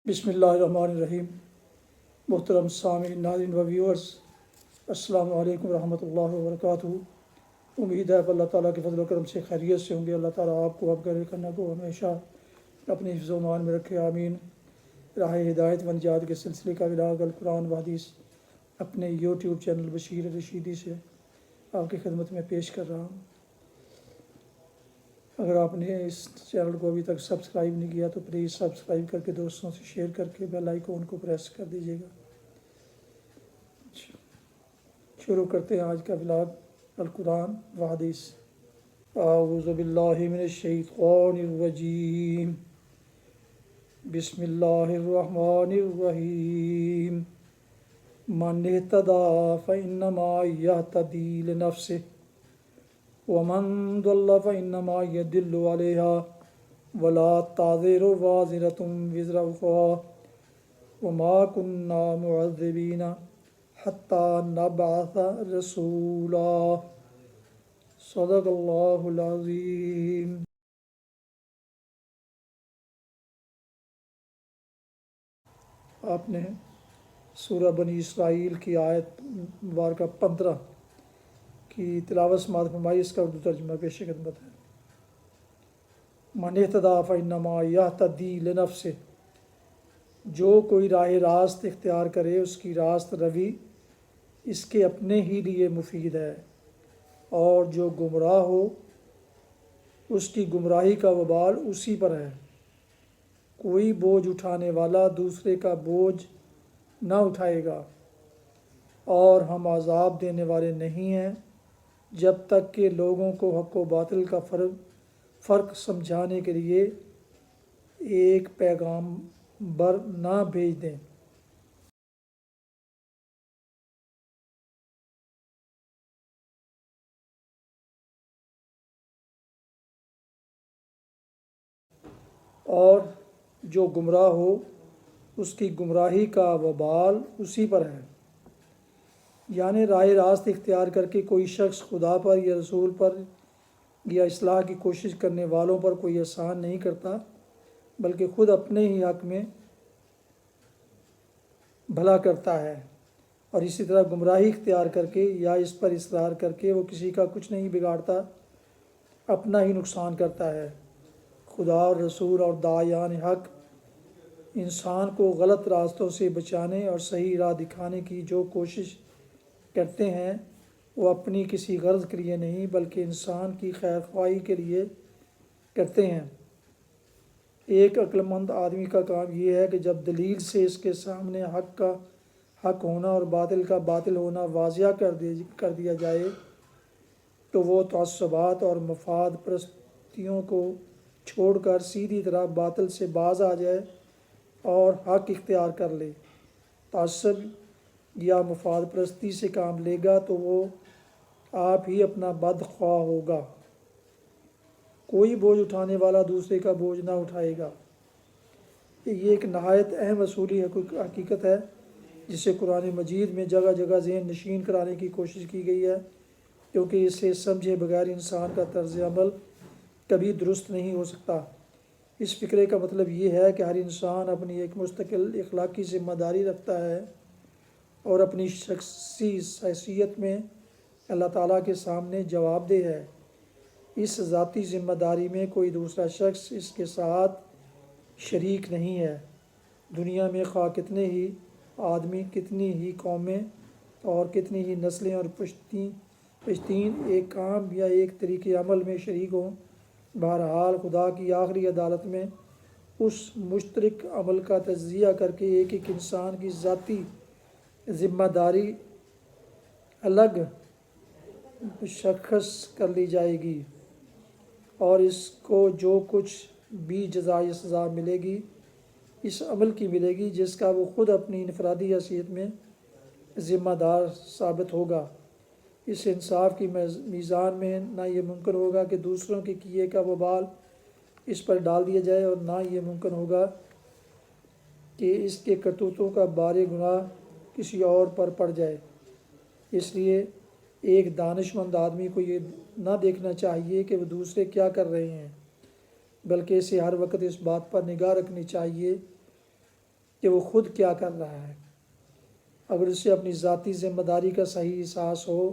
بسم اللہ الرحمن الرحیم۔ محترم سامعین، ناظرین و ویورز، السلام علیکم ورحمۃ اللہ وبرکاتہ۔ امید ہے کہ اللہ تعالیٰ کے فضل و کرم سے خیریت سے ہوں گے۔ اللہ تعالیٰ آپ کو، آپ کے کرنا کو ہمیشہ اپنے حفظ و امان میں رکھے، آمین۔ راہ ہدایت و نجات کے سلسلے کا ولاغ القرآن و حدیث اپنے یوٹیوب چینل بشیر رشیدی سے آپ کی خدمت میں پیش کر رہا ہوں۔ اگر آپ نے اس چینل کو ابھی تک سبسکرائب نہیں کیا تو پلیز سبسکرائب کر کے دوستوں سے شیئر کر کے بیل آئیکن کو پریس کر دیجیے گا۔ شروع کرتے ہیں آج کا ولاگ القرآن و حدیث۔ اعوذ باللہ من الشیطان الرجیم، بسم اللہ الرحمن الرحیم۔ من اہتدی فانما یہتدی لنفسہ ومن ضل فانما یضل علیہا ولا تزر وازرۃ وزر اخری وما كنا معذبین حتی نبعث رسولا۔ صدق اللہ العظیم۔ آپ نے سورہ بنی اسرائیل کی آیت مبارکہ 15 کی تلاوت سماعت فرمائی۔ اس کا اردو ترجمہ پیش خدمت ہے۔ من اہتدی فانما یہتدی لنفسہ، جو کوئی راہ راست اختیار کرے اس کی راست روی اس کے اپنے ہی لیے مفید ہے، اور جو گمراہ ہو اس کی گمراہی کا وبال اسی پر ہے۔ کوئی بوجھ اٹھانے والا دوسرے کا بوجھ نہ اٹھائے گا، اور ہم عذاب دینے والے نہیں ہیں جب تک کہ لوگوں کو حق و باطل کا فرق سمجھانے کے لیے ایک پیغامبر نہ بھیج دیں۔ اور جو گمراہ ہو اس کی گمراہی کا وبال اسی پر ہے۔ یعنی راہ راست اختیار کر کے کوئی شخص خدا پر یا رسول پر یا اصلاح کی کوشش کرنے والوں پر کوئی احسان نہیں کرتا، بلکہ خود اپنے ہی حق میں بھلا کرتا ہے، اور اسی طرح گمراہی اختیار کر کے یا اس پر اصرار کر کے وہ کسی کا کچھ نہیں بگاڑتا، اپنا ہی نقصان کرتا ہے۔ خدا اور رسول اور داعیان حق انسان کو غلط راستوں سے بچانے اور صحیح راہ دکھانے کی جو کوشش کرتے ہیں وہ اپنی کسی غرض کے لیے نہیں بلکہ انسان کی خیر خواہی کے لیے کرتے ہیں۔ ایک عقل مند آدمی کا کام یہ ہے کہ جب دلیل سے اس کے سامنے حق کا حق ہونا اور باطل کا باطل ہونا واضح کر دیا جائے تو وہ تعصبات اور مفاد پرستیوں کو چھوڑ کر سیدھی طرح باطل سے باز آ جائے اور حق اختیار کر لے۔ تعصب یا مفاد پرستی سے کام لے گا تو وہ آپ ہی اپنا بدخواہ ہوگا۔ کوئی بوجھ اٹھانے والا دوسرے کا بوجھ نہ اٹھائے گا۔ یہ ایک نہایت اہم اصولی حقیقت ہے جسے قرآن مجید میں جگہ جگہ ذہن نشین کرانے کی کوشش کی گئی ہے، کیونکہ اسے سمجھے بغیر انسان کا طرز عمل کبھی درست نہیں ہو سکتا۔ اس فکرے کا مطلب یہ ہے کہ ہر انسان اپنی ایک مستقل اخلاقی ذمہ داری رکھتا ہے اور اپنی شخصی حیثیت میں اللہ تعالیٰ کے سامنے جواب دہ ہے۔ اس ذاتی ذمہ داری میں کوئی دوسرا شخص اس کے ساتھ شریک نہیں ہے۔ دنیا میں خواہ کتنے ہی آدمی، کتنی ہی قومیں اور کتنی ہی نسلیں اور پشتین ایک کام یا ایک طریقے عمل میں شریک ہوں، بہرحال خدا کی آخری عدالت میں اس مشترک عمل کا تجزیہ کر کے ایک ایک انسان کی ذاتی ذمہ داری الگ مشخص کر لی جائے گی، اور اس کو جو کچھ بھی جزائے سزا ملے گی اس عمل کی ملے گی جس کا وہ خود اپنی انفرادی حیثیت میں ذمہ دار ثابت ہوگا۔ اس انصاف کی میزان میں نہ یہ ممکن ہوگا کہ دوسروں کے کیے کا وبال اس پر ڈال دیا جائے، اور نہ یہ ممکن ہوگا کہ اس کے کرتوتوں کا بار گناہ کسی اور پر پڑ جائے۔ اس لیے ایک دانش مند آدمی کو یہ نہ دیکھنا چاہیے کہ وہ دوسرے کیا کر رہے ہیں، بلکہ اسے ہر وقت اس بات پر نگاہ رکھنی چاہیے کہ وہ خود کیا کر رہا ہے۔ اگر اسے اپنی ذاتی ذمہ داری کا صحیح احساس ہو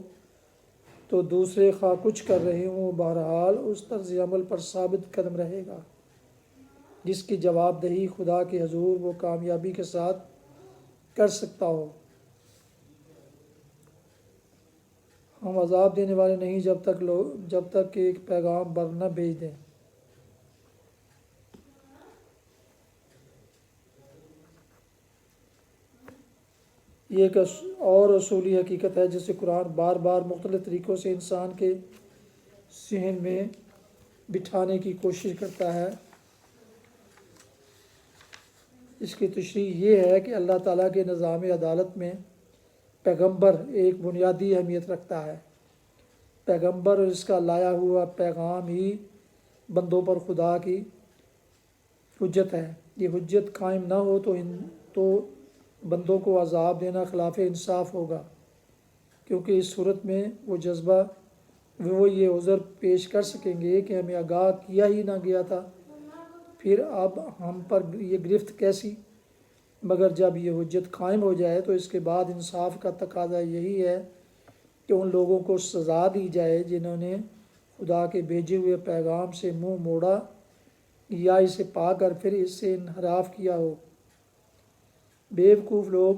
تو دوسرے خواہ کچھ کر رہے ہوں، بہرحال اس طرز عمل پر ثابت قدم رہے گا جس کی جواب دہی خدا کے حضور وہ کامیابی کے ساتھ کر سکتا ہو۔ ہم عذاب دینے والے نہیں جب تک کہ ایک پیغام بر نہ بھیج دیں۔ یہ ایک اور اصولی حقیقت ہے جسے قرآن بار بار مختلف طریقوں سے انسان کے ذہن میں بٹھانے کی کوشش کرتا ہے۔ اس کی تشریح یہ ہے کہ اللہ تعالیٰ کے نظام عدالت میں پیغمبر ایک بنیادی اہمیت رکھتا ہے۔ پیغمبر اور اس کا لایا ہوا پیغام ہی بندوں پر خدا کی حجت ہے۔ یہ حجت قائم نہ ہو تو بندوں کو عذاب دینا خلاف انصاف ہوگا، کیونکہ اس صورت میں وہ یہ عذر پیش کر سکیں گے کہ ہمیں آگاہ کیا ہی نہ گیا تھا، پھر اب ہم پر یہ گرفت کیسی؟ مگر جب یہ حجت قائم ہو جائے تو اس کے بعد انصاف کا تقاضا یہی ہے کہ ان لوگوں کو سزا دی جائے جنہوں نے خدا کے بھیجے ہوئے پیغام سے منہ موڑا یا اسے پا کر پھر اس سے انحراف کیا ہو۔ بیوقوف لوگ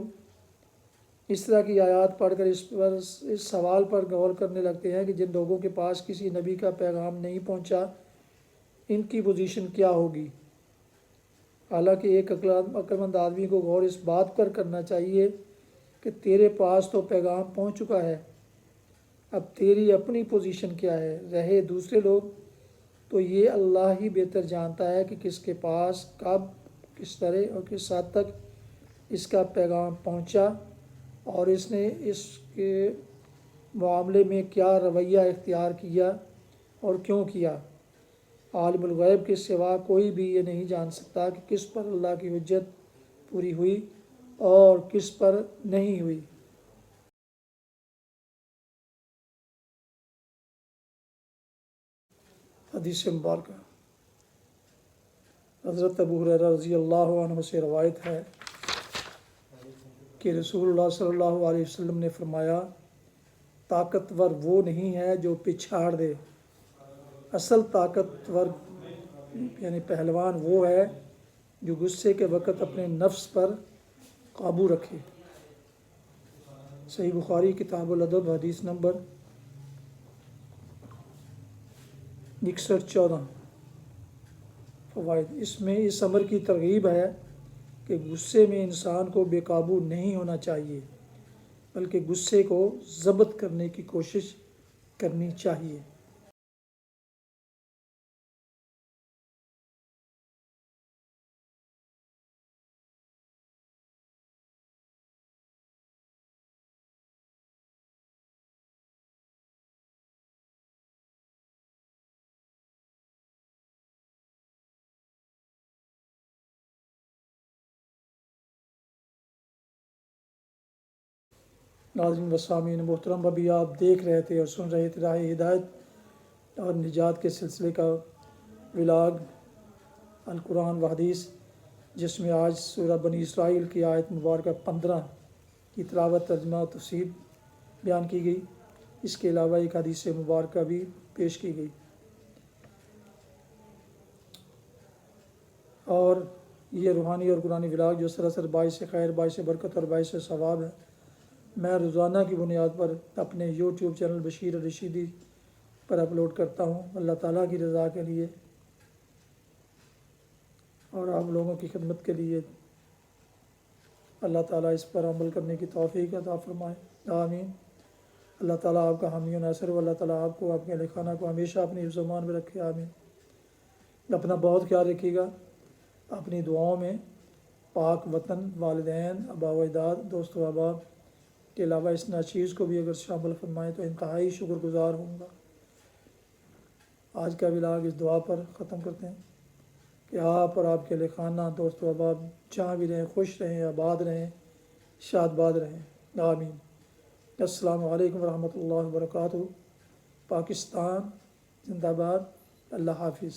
اس طرح کی آیات پڑھ کر اس سوال پر غور کرنے لگتے ہیں کہ جن لوگوں کے پاس کسی نبی کا پیغام نہیں پہنچا ان کی پوزیشن کیا ہوگی؟ حالانکہ ایک عقل مند آدمی کو غور اس بات پر کرنا چاہیے کہ تیرے پاس تو پیغام پہنچ چکا ہے، اب تیری اپنی پوزیشن کیا ہے؟ رہے دوسرے لوگ تو یہ اللہ ہی بہتر جانتا ہے کہ کس کے پاس کب، کس طرح اور کس حد تک اس کا پیغام پہنچا اور اس نے اس کے معاملے میں کیا رویہ اختیار کیا اور کیوں کیا۔ عالم الغیب کے سوا کوئی بھی یہ نہیں جان سکتا کہ کس پر اللہ کی حجت پوری ہوئی اور کس پر نہیں ہوئی۔ حدیث مبارکہ حضرت ابو ہریرہ رضی اللہ عنہ سے روایت ہے کہ رسول اللہ صلی اللہ علیہ وسلم نے فرمایا، طاقتور وہ نہیں ہے جو پچھاڑ دے، اصل طاقتور یعنی پہلوان وہ ہے جو غصے کے وقت اپنے نفس پر قابو رکھے۔ صحیح بخاری کتاب الادب حدیث نمبر 6114۔ فوائد: اس میں اس امر کی ترغیب ہے کہ غصے میں انسان کو بے قابو نہیں ہونا چاہیے بلکہ غصے کو ضبط کرنے کی کوشش کرنی چاہیے۔ ناظرین و سامعین محترم، ابھی آپ دیکھ رہے تھے اور سن رہے تھے راہ ہدایت اور نجات کے سلسلے کا ولاگ القرآن و حدیث، جس میں آج سورہ بنی اسرائیل کی آیت مبارکہ 15 کی تلاوت، ترجمہ و تفسیر بیان کی گئی۔ اس کے علاوہ ایک حدیث مبارکہ بھی پیش کی گئی، اور یہ روحانی اور قرآنی ولاگ جو سراسر باعث خیر، باعث برکت اور باعث ثواب ہے، میں روزانہ کی بنیاد پر اپنے یوٹیوب چینل بشیر الرشیدی پر اپلوڈ کرتا ہوں، اللہ تعالیٰ کی رضا کے لیے اور آپ لوگوں کی خدمت کے لیے۔ اللہ تعالیٰ اس پر عمل کرنے کی توفیق عطا فرمائے، آمین۔ اللہ تعالیٰ آپ کا حامی و ناصر ہو، اللہ تعالیٰ آپ کو، آپ کے اہل خانہ کو ہمیشہ اپنی حفظ و امان میں رکھے، آمین۔ اپنا بہت خیال رکھیے گا، اپنی دعاؤں میں پاک وطن، والدین، آباء و اجداد، دوست و احباب کے علاوہ اس ناچیز کو بھی اگر شامل فرمائیں تو انتہائی شکر گزار ہوں گا۔ آج کا ولاگ اس دعا پر ختم کرتے ہیں کہ آپ اور آپ کے اہل خانہ، دوست و احباب جہاں بھی رہیں، خوش رہیں، آباد رہیں، شاد باد رہیں، آمین۔ السلام علیکم ورحمۃ اللہ وبرکاتہ۔ پاکستان زندہ باد۔ اللہ حافظ۔